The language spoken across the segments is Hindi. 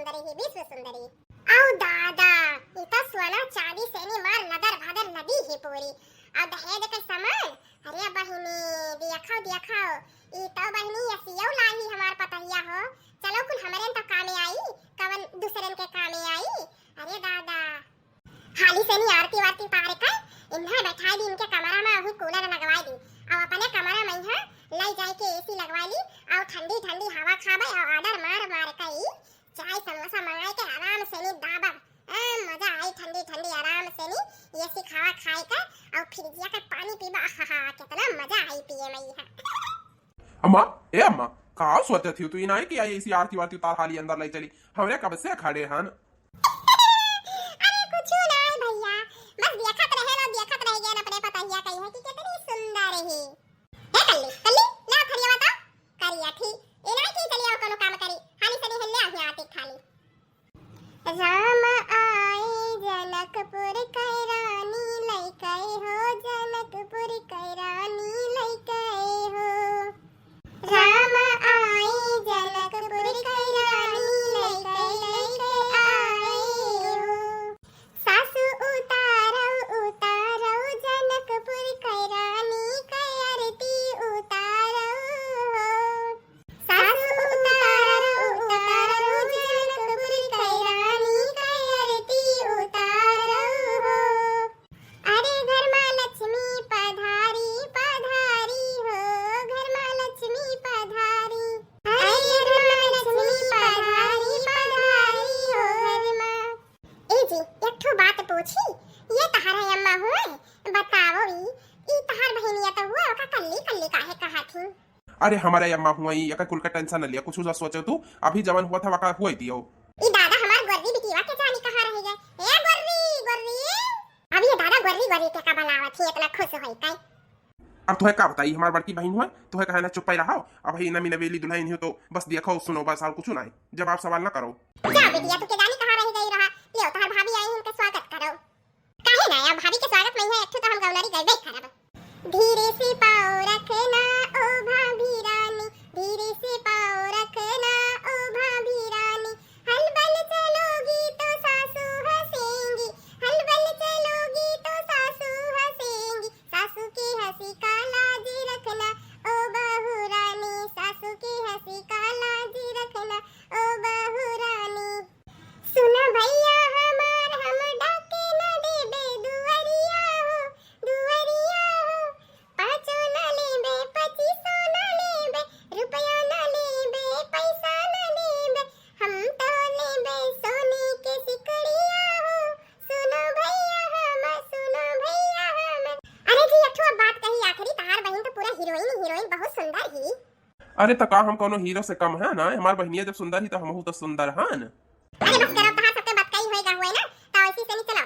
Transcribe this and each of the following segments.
सुंदरी ही विश्व सुंदरी। औ दादा इता सोना चांदी सेनी मार नदर भादर नदी ही पूरी। औ दहेज के सामान अरे बहिनी दिया खाओ ई तो बहिनी यसियो लाही हमार पतहिया हो। चलो कुल हमरे तो कामे आई कवन दूसरन के कामे आई। अरे दादा हाली सेनी आरती वारती पारे का इन्हा बैठाई दी इनके कमरा में वही कूलर लगवाई दी और अपने कमरा में है ले जाए के एसी लगवा ली और ठंडी ठंडी हवा खाबे और ऑर्डर मार मार के चाय समोसा मंगाई के आराम से नी दाबा मजा आई ठंडी ठंडी आराम से नी एसी खावा खाए का और फ्रिजिया का पानी पीबा हा कितना मजा आई पिए में है। अम्मा ए अम्मा का सोचत थी तू इनाई कि आई एसी आरती वारती उतार हाली अंदर ले चली हमरे कब से खड़े हन। अरे कुछ नहीं भैया बस देखत रह गया अपने पतैया कही है कि कितनी सुंदर है। कल्ली ला खरिया बता करिया थी ए नहीं कि चलिए और कोनो काम करी हाली से नहीं ले आ आती खाली। राम आए जनकपुर कै रानी लइकै हो जनकपुर कै रानी लइकै हो। राम आए जनकपुर कै रानी लइकै आए हो। सासु उतारो जनकपुर कै रानी कै आरती उतारो हो। सासु उतारो जनकपुर कै रानी कै आरती उतारो हो। अरे घर में लक्ष्मी पधारी पधारी हो घर में लक्ष्मी पधारी। अरे घर में लक्ष्मी पधारी पधारी हो घर में। ए जी एक ठो बात पूछी ये तहार अम्मा हुए बताओ ई तहार बहनिया तो हुआ का कल्ली कल्ली काहे कहा थी। अरे हमारे अम्मा हुआ ही एक कुल का टेंशन न लिया कुछ सोचो तू अभी जवन हुआ था वका हुई दियो। ई दादा हमार गोर्री बिटिया के जानी कहां रह गए ए गोर्री अभी ये दादा गोर्री के का बनावत थी इतना खुश होई काई। अब तुम्हें का बताई हमार बड़की बहन हुआ तुम्हें कहा ना चुप ही रहो अब ही नमी नवेली दुल्हन हो तो बस देखो सुनो बस और कुछ नहीं जवाब सवाल ना करो। क्या बिटिया तू के जानी कहां रह गई रहा लियो तहार भाभी आई उनका स्वागत करो। काहे ना अब भाभी के स्वागत में है एक तो हम गौलरी गई बैठ खराब। धीरे से पाँव रखना ओ भाभी रानी धीरे से पाँव रखना ओ भाभी रानी। हलबल चलोगी तो सासू हंसेंगी हलबल चलोगी तो सासू हंसेंगी। सासू की हंसी का लाज रखना ओ बहू रानी सासू की हंसी का लाज रखना ओ बहू रानी। सुना भैया हमार हम डाके न देबे दुवरिया हो पाँचो न लेबे पचीसो न लेबे रुपया न लेबे पैसा न लेबे हम तो लेबे सोने के सिकड़िया हो। सुनो भैया हम अरे जी एक बात कही आखिरी तहार बहन तो पूरा हीरोइन बहुत सुंदर ही। अरे तो का हम कोनो हीरो से कम है ना हमार बहनिया जब सुंदर ही तो हमहू तो सुंदर हन। अरे बस करो तहार सबके बात कही होएगा हुए ना तो ऐसी से नहीं चलो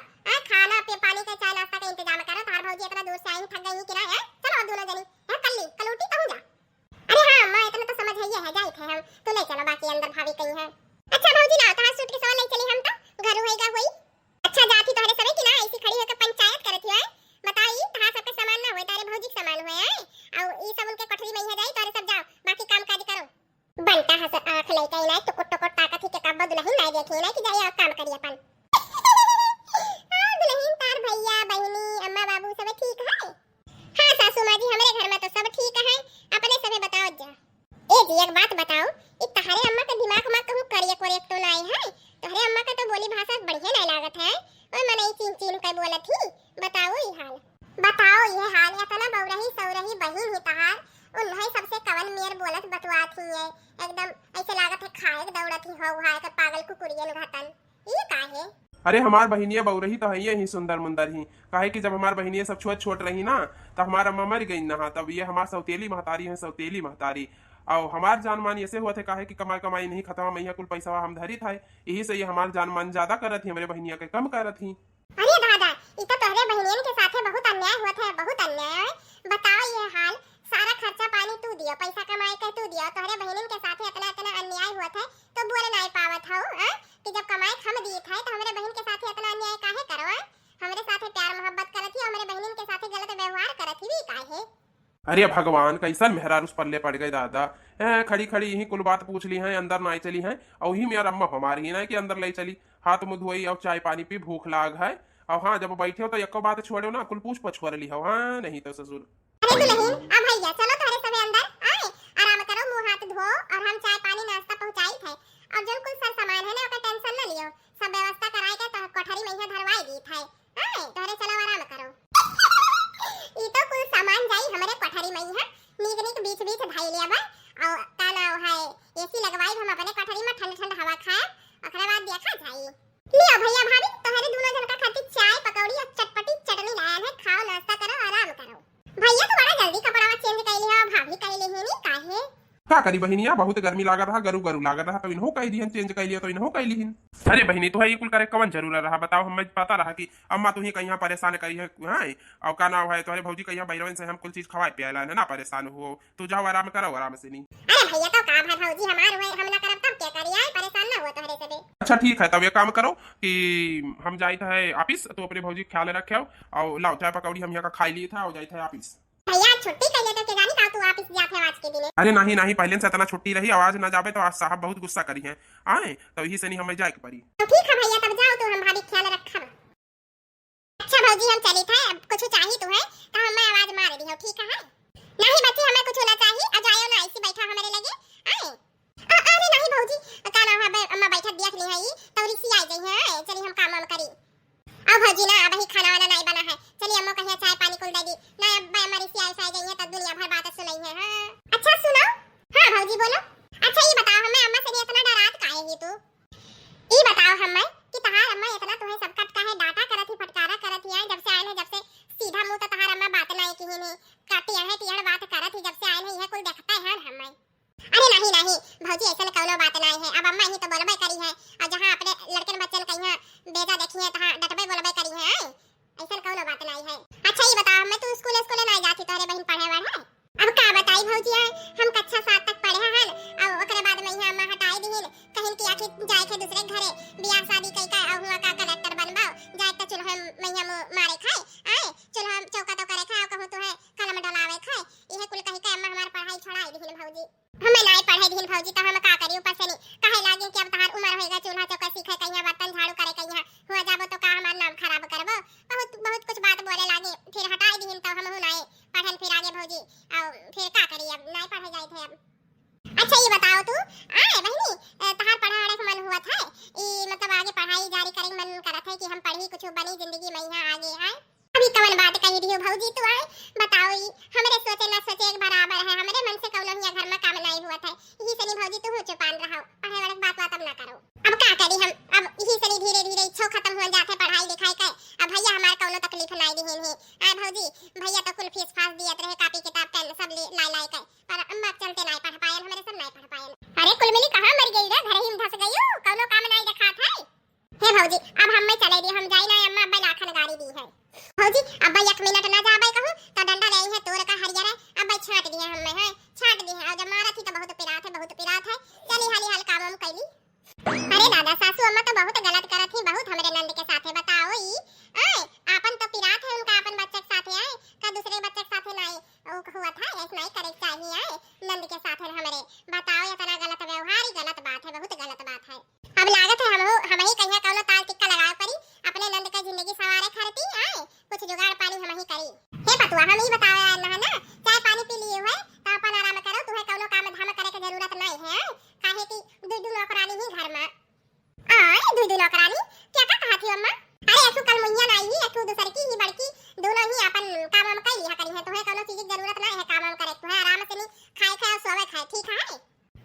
खाना पे पानी का चाय नाश्ता का इंतजाम करो तहार भौजी इतना दूर से आई थक गई कि ना है चलो दोनों जनी है कल उठी कहूं जा। अरे हां मैं इतना तो समझ है जाई थे हम तो ले चलो बाकी अंदर भाभी कहीं है। अच्छा भौजी ना तहार सूट के सवाल ले चली हम तो घर होएगा हुई। अच्छा जाती तोहरे समय कि ना ऐसी खड़ी होकर पंचायत करत है बताई तहार सबके सामान ना होए तारे भौजी के सामान होए है और ई सब उनके कोठरी में है जाई तारे सब जाओ बाकी काम काज करो। बनता हस आंख लइका इना टुकुट ताकत ही के कब दुल्हन नहीं देखी ना कि जाए काम करिए अपन। दुल्हन तार भैया बहनी अम्मा बाबू सब ठीक है। हां सासू माँ जी हमारे घर में तो सब ठीक है अपने सबे बताओ जा। ए जी एक बात बताओ ई तहारे अम्मा का दिमाग में कहूं करिए तो नहीं है तोहरे अम्मा का तो बोली भाषा बढ़िया नहीं लागत है ओए मने चीन के बोलत ही बताओ ये हाल इतना बौरही सौरही बहिन ही तहार उन्हें सबसे कवन मेर बोलत बतवात ही है एकदम ऐसे लागत है खाए दौड़त ही हो हाय का पागल कुकुरियन घटन ये काहे। अरे हमार बहनिया बहु रही तो है ही सुंदर मुंदर ही काहे कि जब हमार बहनिया सब छोट रही ना तब हमारा अम्मा मर गई ना तब ये हमार सौतेली महतारी और हमार जानमान ऐसे हुआ थे काहे कि कमाई नहीं खत्म मैया कुल पैसा हम धरी था यही से ये हमार जानमान ज्यादा करत थी हमारे बहनिया के कम करत थी। अरे दादा ई तो तोहरे बहनियन के साथे बहुत अन्याय हुआ था बहुत अन्याय बताओ ये हाल सारा खर्चा पानी तू दिया पैसा कमाए के तू दिया तोहरे बहनिन के साथे इतना अन्याय हुआ था तो बोले नहीं पावत हो कि जब कमाए हम दिए थे तो हमारे बहन के साथे इतना अन्याय काहे करवा हमारे साथे प्यार मोहब्बत करत थी हमारे बहनिन के साथे गलत व्यवहार करत थी काहे। अरे भगवान, कैसन मेहरारू उस पल्ले पड़ गए दादा। खड़ी खड़ी यही कुल बात पूछ ली है, अंदर ना आई चली है, और ही मेरा अम्मा हमारी ना कि अंदर ले चली, हाथ मुंह धोई और चाय पानी पी, भूख लाग है। और हाँ, जब बैठे हो तो एको बात छोड़ो ना, कुल पूछ पछोर ली हो। हाँ नहीं तो ससुर। अरे दुल्हन, अब भैया चलो थारे सबे अंदर आए, आराम करो, मुंह हाथ धो, और हम चाय पानी नाश्ता पहुंचाई थे। और जन कुछ सर सामान है ना, ओका टेंशन ना लियो, सब व्यवस्था कराई के तो कोठरी में ही धरवाई दी थे। आए तोरे चलो आराम करो। ई तो कुल सामान जाई हमरे कोठरी में ही है, नीक नीक बीच बीच धाई लिया बा। और का नाम है, एसी लगवाई, हम अपने कोठरी में ठंड ठंड हवा खाए, ओकरे बाद देखा जाई। लियो भैया भाभी, तोहरे दोनों जन का खातिर चाय पकौड़ी और चटपटी चटनी लाया है, खाओ नाश्ता करो आराम करो। भैया तो बड़ा जल्दी कपड़ा चेंज कर लिया, भाभी कर ले नहीं काहे? का करी बहिनिया, बहुत गर्मी लागत रहा, गरु गरु लागत रहा, तो इन्हों कह दिहन चेंज कर लिया, तो इन्हों कह लिहिन। अरे बहिनी, तो है ये कुल करे कवन जरूरत रहा, बताओ। हमें पता रहा कि अम्मा तू ही कहीं परेशान करी है, हाँ, और का नाम है तुम्हारे भौजी कहीं बैरवन से हम कुल चीज खवाए पियाला है ना, परेशान हो तू जाओ आराम करो, आराम से नहीं। अरे भैया तो का भाई भौजी हमार हुए, हम ना करब तब क्या करिए, परेशान ना हो तोहरे से बे। अच्छा ठीक है, तब ये काम करो कि हम जाए थे ऑफिस, तो अपने भौजी ख्याल रखे, और लाओ चाय पकौड़ी हम यहाँ का खाई लिए था, और जाए थे ऑफिस। भैया छुट्टी कर ले तो के जानी का तू वापस जाते आज के दिन। अरे नहीं नहीं, पहले से इतना छुट्टी रही, आवाज ना जाबे तो आज साहब बहुत गुस्सा करी है, आए तो यही से नहीं हमें जाए के पड़ी। तो ठीक है भैया, तब जाओ, तो हम भाभी ख्याल रखब। अच्छा भौजी, हम चली थे, अब कुछ चाहिए तो है तो हम आवाज मार दी हो, ठीक है? नहीं बच्चे, हमें कुछ ना चाहिए, आ जाओ ना, ऐसे बैठा हमारे लगे आए। अरे नहीं भौजी, का ना है, अम्मा बैठा देख ली है, ई तो ऋषि आ गई है, चली हम काम करी। अब भौजी ना, अब ही खाना वाला नहीं बना है, चलिए अम्मा कहिए चाय पानी कुल दे दी ना, अब हमारी सी आई गई है, तब दुनिया भर बात सुनाई है। हां अच्छा सुनो। हां भौजी बोलो। अच्छा ये बताओ, हमें अम्मा से इतना डरात काहे ही तू? ई बताओ हमें कि तहार अम्मा इतना तुम्हें सब कट काहे डांटा करत ही, फटकारा करत ही, जब से आए हैं, जब से सीधा मुंह तो तहार अम्मा बात नहीं की नहीं, काटी है टियड़ बात करत ही, जब से आए हैं यह कुल देखता है हमें। अरे नहीं नहीं भौजी, ऐसा कौनो बात नहीं है, अब अम्मा ही तो बोलबे करी है, और जहां अपने लड़कन बच्चन कहिया बेजा देखी है, तहां डटबे बोलबे करी है, ऐसा कौनो बात नहीं है। अच्छा ये बताओ, मैं तू स्कूल नहीं जाती, तोरे बहन पढ़े वाला है? अब का बताई भौजी, हम कक्षा 7 तक पढ़े हन, और ओकरे बाद में अम्मा हटाई दीहिन, कहिन कि आखिर जाए के दूसरे घरे बियाह शादी कई का, और हुआ का कलेक्टर बनबाओ, जाए त चुल्हा मैया मारे खाए, आए चुल्हा चौका तो करे खाए, कहू तो है कलम डलावे खाए, इहे कुल कहि के अम्मा हमार पढ़ाई छोड़ाई दीहिन भौजी। हमें नहीं पढ़े दीहिन भौजी, तो हम का करी, ऊपर से नहीं कहे लागे कि अब तहार उम्र होएगा, चूल्हा चौका सीखे, कहिया बर्तन झाड़ू करे, कहिया हुआ जाबो तो का हमार नाम खराब करबो, बहुत बहुत कुछ बात बोले लागे, फिर हटाई दीहिन, तो हम नहीं पढ़न फिर आगे भौजी, और फिर का करी, अब नहीं पढ़े जाए थे अब। अच्छा ये बताओ तू, आए बहनी, तहार पढ़ाने का मन हुआ था, ई मतलब आगे पढ़ाई जारी करे मन करत है कि हम पढ़ी कुछ बनी जिंदगी में यहाँ आगे है, अभी कवन बात कही रही हो भौजी तू? आए बताओ, ई हमरे सोचे ना सोचे एक बराबर है, हमरे मन से कौनो ही घर में काम नहीं हुआ था, यही से नहीं भौजी तू हो चुपान रहो, पढ़े वाले बात अब ना करो। अब का करी हम, अब यही से धीरे धीरे इच्छा खत्म हो जाते पढ़ाई लिखाई के, अब भैया हमार कौनो तकलीफ नहीं दीहिन है, आए भौजी भैया तो कुल फीस फास दियत रहे, कॉपी किताब पेन सब लाई के, पर अम्मा चलते नहीं पढ़ पाए, हमरे सब नहीं पढ़ पाए। अरे कुल मिली कहां मर गई रे, घर ही धस गई हो, कौनो काम नहीं देखा था। हे भौजी अब हम में चले दी, हम जाई ना, अम्मा अब्बा लाखन गाड़ी दी है भौजी, अब्बा एक मिनट ना जाबे कहूं तो डंडा ले है तोर का हरियर है, अब्बा छाट दिए हमें है, छाट दी है, और जब मारा थी तो बहुत पिरात है, बहुत पिरात है, चली हाली हाल काम हम कैली। अरे दादा सासू अम्मा तो बहुत गलत करत थी, बहुत हमरे नंद के साथे, बताओ ई आए आपन तो पिरात है, उनका अपन बच्चे के साथे आए, का दूसरे बच्चे के साथे नहीं ओ हुआ था, ऐसा नहीं करे चाहिए, आए नंद के साथे हमरे, बताओ इतना गलत व्यवहार ही गलत बात है, बहुत गलत बात है। अब लागत है हम ही कहिया कौनो ताल टिक्का लगाव पड़ी, अपने नंद का जिंदगी सवारे खरती, आए कुछ जुगाड़ पानी हम ही करी। हे पतुआ हम ही बताओ ना ना, चाय पानी पी लिए हुए तो अपन आराम करो, तुम्हें कौनो काम धाम करे की जरूरत नहीं है, काहे कि दू नौकरानी ही घर में, आए दू नौकरानी क्या का कहती हो अम्मा? अरे ऐसु कल मुइया नहीं ही, ऐसु दूसर की ही बड़की, दोनों ही अपन काम हम कर लिया करी है, तुम्हें कौनो चीज की जरूरत नहीं है काम हम करे, तुम्हें आराम से नहीं खाए खाए और सोवे खाए, ठीक है?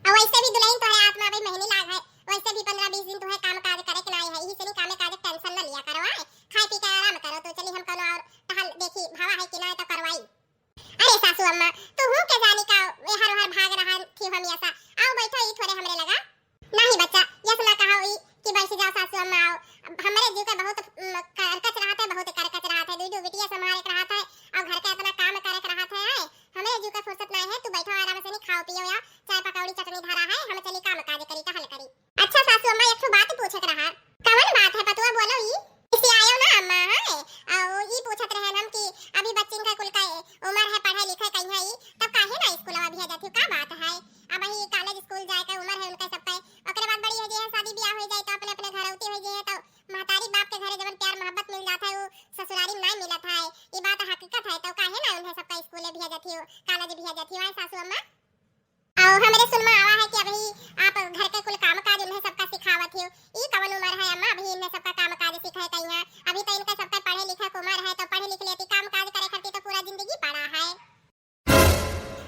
और वैसे भी दुल्हन तोरे आत्मा भाई महीने लाग है, वैसे भी 15-20 दिन तुम्हें काम काज करे के नहीं है, यही से नहीं काम काज टेंशन ना लिया करो, आए खाए पी के आराम करो, तो चली हम कौनो और टहल देखी भावा है कि नहीं तो करवाई। अरे सासू अम्मा तू हूं के जानी का हर हर भाग रहा थी हम ऐसा, आओ बैठो ई थोड़े हमरे लगा, नहीं बच्चा यस ना कहो ई कि बैठ जाओ सासू अम्मा, आओ हमरे जीव का बहुत करकच रहा था, बहुत करकच रहा था, दू बिटिया संभाल के रहा था, और घर का इतना काम करे के रहा था, आए हमरे जीव का फुर्सत नहीं है, तू बैठो आराम से नहीं खाओ पियो, या चाय पकौड़ी चटनी धरा है, हम चली काम काज करी टहल करी। अच्छा सासू अम्मा एक बात पूछत रहा, कवन बात है पतुआ बोलो ई? इसे आयो ना अम्मा है, और ई पूछत रहे हम कि अभी बच्चिन का कुल का उम्र है पढ़े लिखे कहीं है ई, भेजत हूँ, का बात है। अब ही कॉलेज स्कूल जाए का उम्र है उनका सबका। ओकरे बाद बड़ी हो जाए, शादी ब्याह हो जाए तो अपने अपने घर होती हो जाए तो महतारी बाप के घरे जवन प्यार मोहब्बत मिल जाता है वो ससुरारी नहीं मिलत है। ये बात हकीकत है। तो काहे ना उन्हें सबका स्कूले भेजत हूँ, कॉलेज भेजत हूँ सासू अम्मा। और हमरे सुनमा आवा है कि अभी आप घर के कुल काम काज उन्हें सबका सिखावत हो। ई कवन उम्र है अम्मा अभी इन्हें सबका काम काज सिखाए कहिया। अभी तो इनका सबका पढ़े लिखे उम्र है तो पढ़े लिख लेती, काम काज करे खातिर तो पूरा जिंदगी पड़ा है।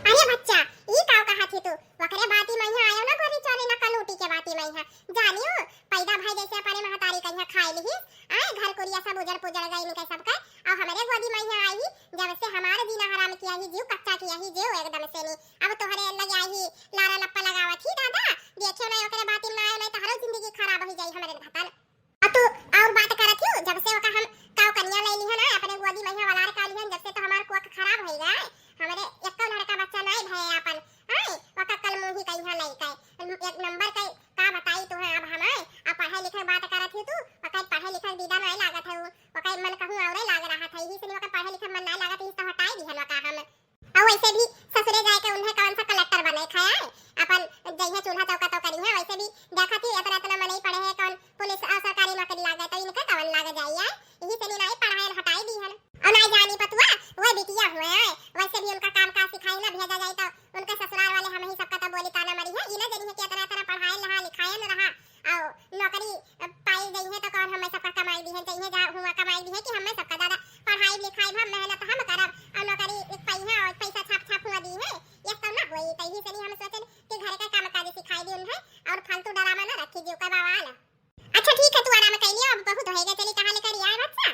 अरे बच्चा ई का कहा थी तू? वकरे बाती मैं आयो ना घरी चले ना कलूटी के बाती मैं जानियो पैदा भाई जैसे अपने महतारी कहिया खाए लिही आए घर कोरिया सब उजड़ पुजड़ गई इनके सबका। और हमारे गोदी में आई जब से हमारे दीना हराम किया ही जीव कच्चा किया ही जीव एकदम से नहीं। अब तोहरे लग आई लारा लप्पा लगावत ही दादा देखियो ना ओकरे बाती में आयो नहीं तो हर जिंदगी खराब हो जाई हमरे घतन। अब तू और बात करत हो जब से ओका हम काव कन्या ले ली है ना अपने गोदी में वालार का ली है जब से तो हमार कोख खराब हो गया। हमारे एक लड़का बच्चा नहीं भय अपन हां ओका कल मुंह ही कहिया नहीं का एक नंबर का बताई तो है। अब हमारे अब पढ़ाई लिखाई बात करत ही तू ओका पढ़ाई लिखाई दीदा नहीं लागत है ओका मन कहूं और लाग रहा था। यही से ओका पढ़ाई लिखाई मन नहीं लागत, इस तो हटाई दी है ओका हम। और वैसे भी ससुरे जाए के उन्हें कौन सा कलेक्टर बने खाए अपन जइहा चूल्हा चौका तो करी है। वैसे भी देखा थी इतना इतना मन ही पढ़े है कौन पुलिस और सरकारी नौकरी लागे तो इनका कौन लाग जाइए। यही से नहीं पढ़ाई हटाई दी है और नहीं जानी पतुआ वो बिटिया हुए है। वैसे भी उनका काम काज सिखाई ना भेजा जाए तो उनके ससुराल वाले हम ही सबका तो बोली ताना मरी है। इना जनी है कि इतना इतना पढ़ाई लहा लिखाए न रहा और नौकरी पाई गई है तो कौन हमें सबका कमाई दी है चाहिए जा हुआ कमाई दी है कि हमें सबका दादा पढ़ाई लिखाई हम मेहनत हम करब और नौकरी पाई है और पैसा छाप छाप हुआ दी है ये सब ना होई। तो यही से नहीं हम सोचे कि घर का काम काज सिखाई दी उन्हें और फालतू डरामा ना रखी जो का बवाल। अच्छा ठीक है तू आराम कर लियो अब बहुत होएगा चली कहां लेकर आए बच्चा।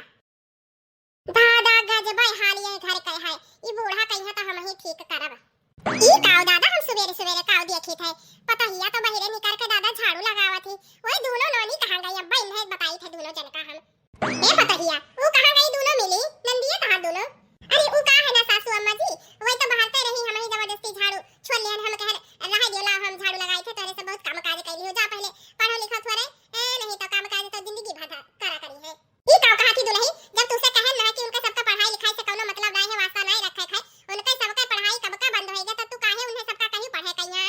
दादा गजबे हालिए घर के है ई बूढ़ा कहिया तो हम ही ठीक करब। ई काव दादा हम सवेरे सवेरे काव देखी थे पता हिया तो बहिरे निकल के दादा झाड़ू लगावत थी। ओए दोनों नोनी कहां गई अब्बा इन्हें बताई थे दोनों जन का हम ए पता हिया वो कहां गई दोनों मिली नंदिया कहां दोनों। अरे वो का है ना सासू अम्मा जी वही तो बहाते रही हम ही जबरदस्ती झाड़ू छोड़ लिया हम कह रहा दियो ला हम झाड़ू लगाई थे तोरे से बहुत काम काज कैली हो जा पहले पढ़ो लिखो थोड़े नहीं तो काम काज तो जिंदगी भर करा करी है। ई का कहा थी दुल्ही जब तुसे कहे ना कि उनका सबका पढ़ाई लिखाई से कोनो मतलब नहीं है वास्ता नहीं रखे है उनका सबका पढ़ाई कब का बंद होएगा तो तू काहे उन्हें सबका कहीं पढ़े कहिया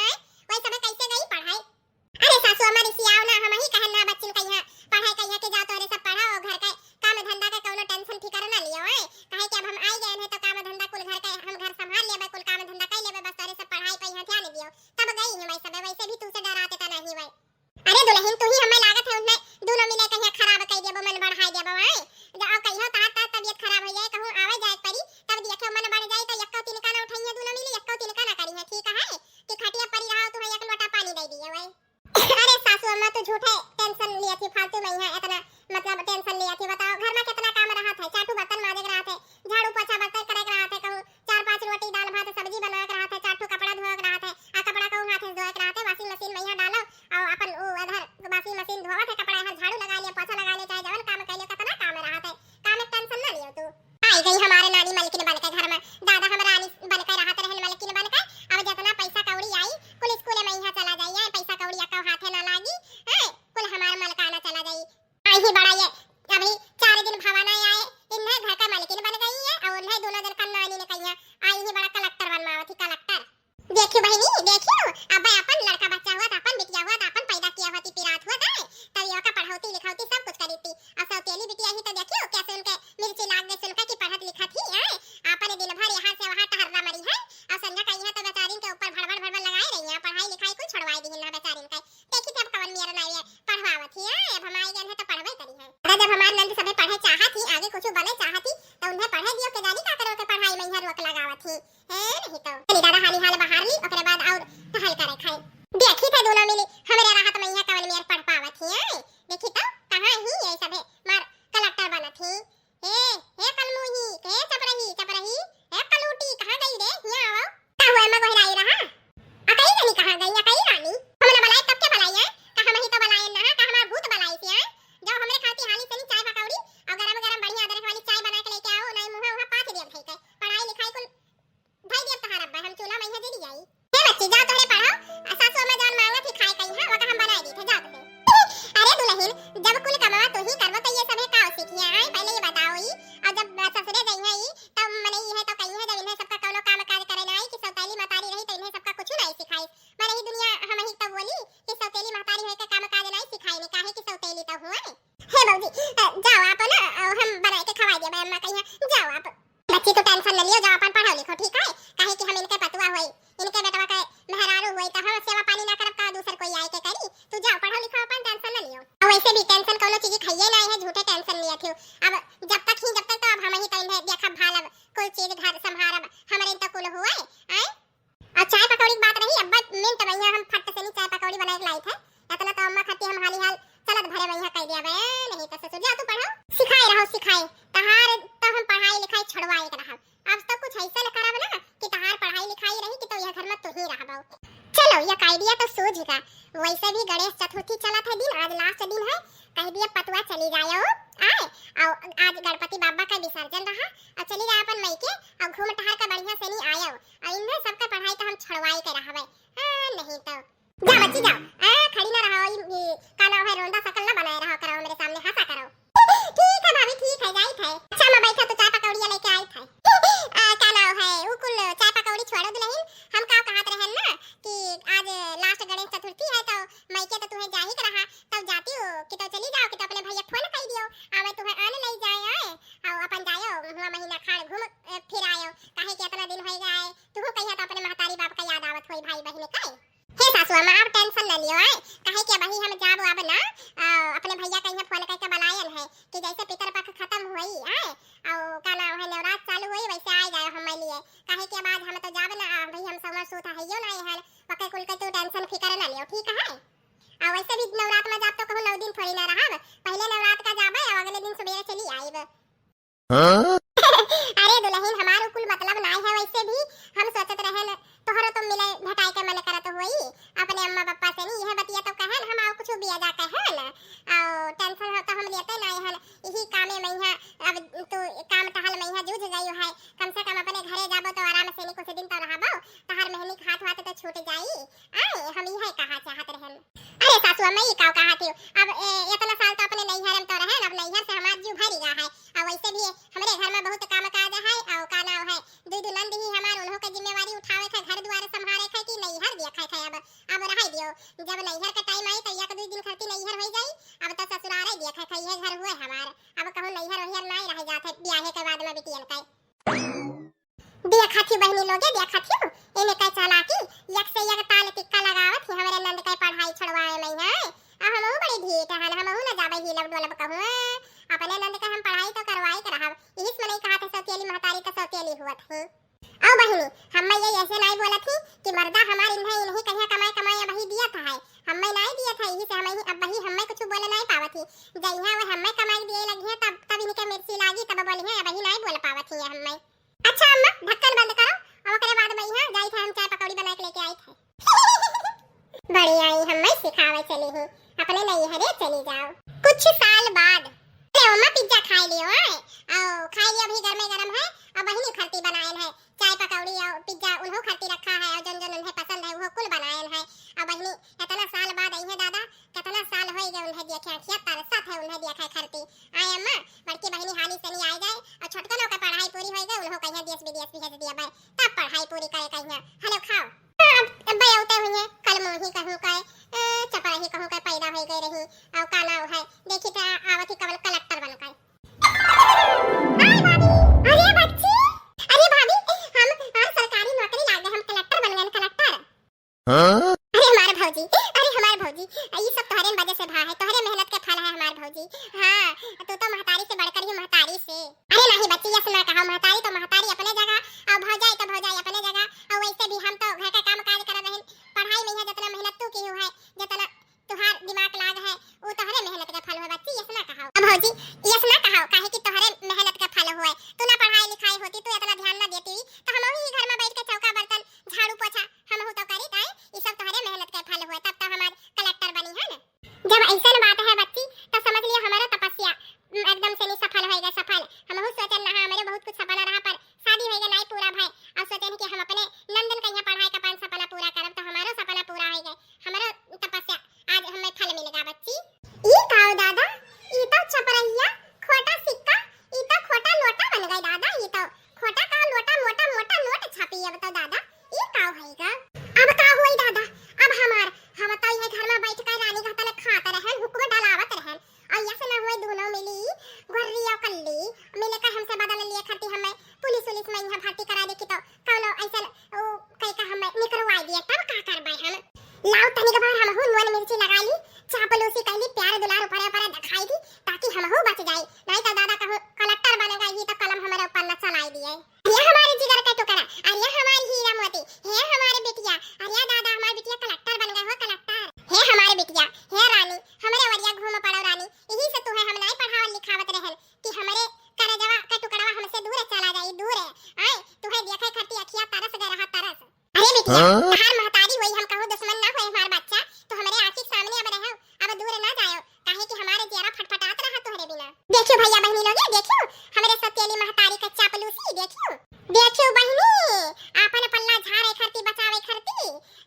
वही सब कैसे गई पढ़ाई। अरे सासू हमारी सियाव ना हम ही कहन ना बच्चन कहिया पढ़ाई कहिया के जाओ तोरे सब पढ़ा और घर के काम धंधा का कोनो टेंशन फिकर ना लियो है कहे कि अब हम आई गए हैं तो काम धंधा कुल घर के हम घर संभाल लेबे कुल काम धंधा कर लेबे बस तोरे सब पढ़ाई पे यहाँ ध्यान दियो तब गई है मैं सब वैसे भी तुसे डराते ता नहीं भाई। अरे दुल्हन तू ही हमें लागत है उन्हें दोनों मिले कहिया खराब कर देबो मन बढ़ाई देबो भाई जब कहियो ता तबीयत खराब हो जाए कहूं आवे जाए परी तब देखो मन बढ़ जाए तो यक्का तिनका ना उठाइए दोनों मिले यक्का तिनका ना करी है ठीक है कि खटिया परी रहा तू एक लोटा पानी दे दिए भाई। अरे सासू अम्मा तू झूठे टेंशन लिया थी फालतू में है इतना मतलब टेंशन लिया थी बताओ घर में कितना काम रहा था चाटू बर्तन माजे रहा थे झाड़ू पोछा बर्तन करे रहा थे कहूं 4-5 रोटी दाल भात सब्जी बना रहा था चाटू कपड़ा धोए रहा थे आ कपड़ा कहूं हाथ से धोए रहा थे वॉशिंग मशीन में यहां डालो और अपन वो उधर वॉशिंग मशीन धोवा थे कपड़ा यहां झाड़ू लगा लिया पोछा लगा लिया चाहे जवन काम कर लिया कितना काम रहा था काम में टेंशन ना लियो तू। आई गई हमारे नानी मलकिन बन के घर में दादा हम रानी बन के रहा रहन मलकिन बन के अब जितना पैसा कौड़ी आई कुल स्कूल में यहां चला जाइए पैसा कौड़ी का हाथे ना लागी हैं कुल हमार मलकाना चला जाई आई ही बड़ा ये अभी 4 दिन भवाना आए इन्हें घर का मालकिन बन गई है और उन्हें दोनों दिन का नानी ने कहिया आई ही बड़ा कलेक्टर बनवावा थी कलेक्टर। देखियो बहनी देखियो अब अपन लड़का बच्चा हुआ था अपन बिटिया हुआ था अपन पैदा किया हुआ थी पिरात हुआ था तब यो का पढ़ौती लिखावती सब कुछ करी थी और सौतेली बिटिया ही तो देखियो कैसे उनके मिर्ची लाग गई सुनकर कि पढ़त लिखत ही है अपन दिन भर यहां से वहां टहरना मरी है और संध्या कहिया तो बेचारीन के ऊपर भड़बड़ लगाए रही है पढ़ाई लिखाई कुछ छुड़वाई दी ना बेचारीन के देखी तब कवन मेरा नहीं है पढ़वावत ही है अब हम आई गए हैं तो पढ़वे करी है। अरे जब हमार नंद सबे पढ़े चाहत ही आगे कुछ बने चाहत ही तो उन्हें पढ़े दियो के जानी का करो के पढ़ाई में ही रोक लगावत ही है नहीं तो चली दादा हाली हाल बाहर ली ओकरे बाद और टहल करे खाए देखी थे दोनों मिली हमरे राहत में यहां कवन मेर पढ़ पावत ही है देखी तो कहां ही ये सब मार कलेक्टर बनत ही हे कलमुही के चपरही हे कलूटी कहां गई रे यहां आओ का हुआ मैं गहराई रहा अकई नहीं कहां गई अकई रानी हमने बुलाए तब के बुलाई है का हम ही तो बुलाए ना का हमार भूत बुलाई से है जब हमरे खाती हाली से चाय पकौड़ी और गरम गरम बढ़िया अदरक वाली चाय बना के लेके आओ नहीं मुंह वहां पाथ दिया भाई के पढ़ाई लिखाई कुल भाई दिया तहार अब्बा हम चूल्हा में दे दी जाई हे बच्ची जाओ तोरे पढ़ाओ सासू में जान मांगा थी खाए कहीं है वका हम बना दी थे जाओ तो अरे दुल्हन जब कुल कमावा तो ही करबो तो ये सब का सीखिया है पहले ये बताओ ही और जब ससुरे गई है तब मने ये है तो कहीं है जब इन्हें सबका कोनो काम काज करे ना आई कि सौताली मतारी रही तो इन्हें सबका इनके बेटवा का मेहरारू हुई तो हम सेवा पानी ना करब का दूसर कोई आए के करी। तू जाओ पढ़ो लिखो अपन टेंशन ना लियो। और वैसे भी टेंशन कोनो चीज खाइए ना है, झूठे टेंशन लिया थे। अब जब तक तो अब हम ही तो इन्हें देखब भालब कोई चीज घर संभारब हमरे तो कुल हुआ है। और चाय पकौड़ी की बात रही, अब्बा मिनट भैया हम फट से नहीं चाय पकौड़ी बना के लाई थे। इतना तो अम्मा खाती हम हाली हाल चलत भरे भैया कह दिया बे नहीं तो ससुर जा तू पढ़ो सिखाए रहो सिखाए तहार तो हम पढ़ाई लिखाई छुड़वाए के रहब। अब तो कुछ ऐसा करब ना कि तहार पढ़ाई लिखाई रही कि तो यह घर में तू ही रहबो। चलो ये आइडिया तो सूझेगा। वैसे भी गणेश चतुर्थी चला था दिन, आज लास्ट दिन है, कह दिया पतुआ चली जाओ आए और आज गणपति बाबा का विसर्जन रहा और चली जाए अपन मई के और घूम टहर का बढ़िया से नहीं आयो और इन्हें सबका पढ़ाई तो हम छुड़वाई के रहबे। नहीं तो जा बच्ची जाओ खड़ी ना रहो, काला है रोंदा सकल ना बनाए रहो करो मेरे सामने हंसा करो। ठीक है भाभी ठीक है जाई थे। अच्छा मैं बैठा तो चाय पकौड़ी लेके आई थे। काला है उकुल चाय पकौड़ी छोड़ो दुल्हन, हम का कहत रहन ना कि आज लास्ट गणेश चतुर्थी है तो मई के तो तुम्हें जा ही रहा तब जाती हो कि तो चली जाओ कि तो अपने भैया फोन कर दियो आवे तुम्हें आने ले जाए आए और अपन जायो हुआ महीना खाड़ घूम फिर आयो काहे कि इतना दिन हो गए तू कहिया तो अपने महतारी बाप का याद आवत होई भाई बहन का। हे सासू अम्मा आप टेंशन न लियो आए काहे कि अभी हम जाब अब ना अपने भैया कहिया फोन करके बुलायल है कि जैसे पितर पक्ष खत्म होई आए और का नाम है नवरात चालू होई वैसे आ जाए हम लिए काहे कि अब आज हम तो जाब ना भाई हम समर सूत हइयो ना है वके कुल के तू टेंशन फिकर न लियो ठीक है। और वैसे भी नवरात में जाब तो कहूं 9 दिन थोड़ी ना रहब, पहले नवरात का जाबे और अगले दिन सुबह चली आईब। अरे दुल्हन हमारो कुल मतलब ना है, वैसे भी हम सोचत रहन तोहरो तो मिले भेटाई के मन करत होई अपने अम्मा पापा से नहीं, यह बतिया तो कहन हम और कुछ बिया जा कहन और टेंशन हो तो हम लेते ना हन यही कामे मैया अब तो काम टहल मैया जूझ गई है, कम से कम अपने घरे जाबो तो आराम से कुछ दिन तो रहबो तहर मेहनी खात हाथ तो छूट जाई आए हम यही कहा चाहत रहन। अरे सासू अम्मा ये का कहत हो अब इतना साल तो अपने नैहर में तो रहन, अब नैहर से हमार जीव भरी गा है और वैसे भी हमरे घर में बहुत काम काज है और का नाम है दू नंद ही हमार उन्हों के जिम्मेवारी उठावे के घर द्वार संभाले के कि नैहर दिया खाए अब रह दियो जब नैहर का टाइम आई तो या 2 दिन खर्ची नैहर हो जाई अब तो ससुराल दिया खाए ये घर हुए हमार अब कहूं नैहर वहियर नहीं रह जात है ब्याह के बाद में बिटियन का दिया खाती बहनी लोगे दिया खाती इने का चला की एक से एक ताल टिक्का लगावत हमरे नंद का पढ़ाई छुड़वाए मैं है अब हम बड़ी ढीठ हन हम ना जाबे ही लब डोलब कहूं अपने नंद का हम पढ़ाई तो करवाई के रहब इस में नहीं कहा था सौतेली महतारी तो सौतेली हुआ थी। आओ बहनी हम ये ऐसे नहीं बोला थी कि मर्दा हमार इन्हें नहीं कहिया कमाई कमाई वही दिया था है हम नहीं दिया था यही से हम अब वही हम कुछ बोले नहीं पावत थी जइहा वो हम कमाई दिए लगी है तब इनके मिर्ची लागी तब बोली है वही नहीं बोल पावत थी हम। अच्छा अम्मा ढक्कन बंद करो और ओकरे बाद भैया जाई थे हम चाय पकौड़ी बना के लेके आई थे। बढ़िया ही हम सिखावे चली ही अपने नहीं हरे चली जाओ। कुछ साल बाद अम्मा पिज्जा खा लियो है और खा लियो अभी गरम है और वही खर्ती बनाएन है चाय पकौड़ी और पिज्जा उन्हों खर्ती रखा है और जन जन उन्हें पसंद है वो कुल बनाएन है और वही इतना साल बाद आई है दादा कितना साल हो गए उन्हें देखे आखिया तरसत है उन्हें देखा खर्ती आए अम्मा बड़की बहनी हाली से नहीं आ जाए और छोटकनों का पढ़ाई पूरी हो गई उन्हों कहिया देश विदेश भेज दिया भाई तब पढ़ाई पूरी करे कहिया हेलो खाओ अब भाई होते हुए कल मोही कहूं का चपा ही कहूं का पैदा हो गई रही और का नाम है देखी था आवत ही कवल कलेक्टर बन गई। हाय भाभी अरे बच्ची अरे भाभी हम सरकारी नौकरी लाग गए हम कलेक्टर बन गए कलेक्टर। हां अरे हमारे भौजी ये सब तोहरे वजह से भा है तोहरे मेहनत के फल है हमारे भौजी। हां तू तो महतारी से बढ़कर ही महतारी से अरे नहीं बच्ची ये सुना कहा महतारी तो महतारी अपने जगह और भौजाई तो भौजाई अपने जगह और वैसे भी हम तो घर का काम काज कर रहे पढ़ाई में है जितना मेहनत तू की है जितना तुहार दिमाग लाग है वो तोहरे मेहनत का फल है बच्ची ये सुना कहा अब भौजी ये सुना कहा काहे कि तोहरे मेहनत का फल हुआ तू ना पढ़ाई लिखाई होती तू इतना ध्यान ना देती तो हम ही घर में बैठ के चौका बर्तन झाड़ू पोछा हम हो तो करी ताई ये सब तोहरे मेहनत का फल हुआ तब तो हमार कलेक्टर बनी है ना। जब ऐसा बात है बच्ची तो समझ लियो हमारा तपस्या एकदम से नहीं सफल होएगा सफल हम हो सोचन ना हमारे बहुत कुछ सपना रहा पर शादी होएगा नहीं पूरा भाई और सोचन कि हम अपने नंदन का यहाँ पढ़ाई का 5 सपना पूरा करब तो हमारा सपना पूरा होएगा हमारा तपस्या आज हमें फल मिलेगा बच्ची। ये काओ दादा ये तो छपरैया खोटा सिक्का ये तो खोटा लोटा बन गई दादा ये तो खोटा का लोटा मोटा मोटा नोट छापी अब तो दादा ये काओ होएगा अब का होई दादा अब हम तो ये घर में बैठ कर रानी का तले खाता रहन लाओ तनी के बाहर हम नून मिर्ची लगा ली, चापलूसी कर ली, प्यार दुलार ऊपर ऊपर दिखाई दी ताकि हम बच जाए, नहीं तो दादा का कलेक्टर बनेगा ये तो कलम हमारे ऊपर न चलाई दिए। ये हमारे जिगर का टुकड़ा, अरे हमारी हीरा मोती, हे हमारे बिटिया, अरे दादा हमारी बिटिया कलेक्टर बन गए हो कलेक्टर, हे हमारे बिटिया, हे रानी, हमारे वरिया घूम पड़ो रानी, यही से तू है हम नहीं पढ़ावत लिखावत रहल कि हमारे करजवा का टुकड़ा हमसे दूर चला जाए, दूर है आए तू है देखे खती अखिया तरस गए रहा तरस। अरे बिटिया हमार महतारी वही हम कहूं दुश्मन ना होए हमार बच्चा, तो हमारे आंखी सामने अब रहो, अब दूर ना जाओ, काहे कि हमारे चेहरा फटफटात रहा तोहरे बिना। देखियो भैया बहनी लोग, देखियो हमारे सतेली महतारी का चापलूसी, देखियो देखियो बहनी आपन पल्ला झाड़े खरती बचावे खरती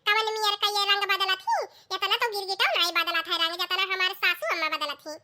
कवन मियर का ये रंग बदलत ही, इतना तो गिरगिटो नहीं बदलत है रंग जितना हमारे सासू अम्मा बदलत ही।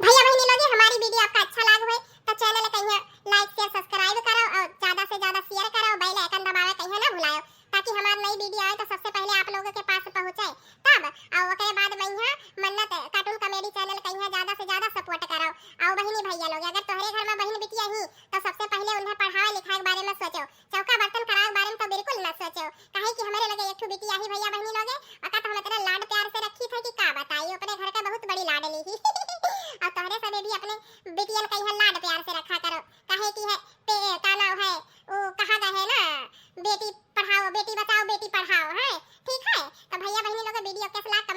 भैया बहनी लोग हमारी वीडियो आपको अच्छा लगा हो तो चैनल कहिए लाइक शेयर सब्सक्राइब करो और ज्यादा से ज्यादा शेयर करो, बेल आइकन दबावे कहिए ना भुलाओ ताकि हमारी नई वीडियो आए तो सबसे पहले आप लोगों के पास पहुंचे। तब और ओकरे बाद मैया मन्नत कार्टून कॉमेडी चैनल कहिए ज्यादा से ज्यादा सपोर्ट करो। और बहनी भैया लोग अगर तोहरे घर में बहन बिटिया ही तो सबसे पहले उन्हें पढ़ावे लिखाए के बारे में सोचो, चौका बर्तन करावे के बारे में तो बिल्कुल ना सोचो, काहे कि हमारे लगे एक ठो बिटिया ही भैया बहनी लोग अका तो हम इतना लाड प्यार से रखी थे कि का बताई, अपने घर का बहुत बड़ी लाडली ही और तोहरे सबे भी अपने बिटियन कहिए लाड प्यार से रखा करो, काहे कि है पे का नाम है वो कहा गए है ना बेटी पढ़ाओ बेटी बचाओ बेटी पढ़ाओ है, ठीक है। तो भैया बहनी लोग वीडियो कैसा लगा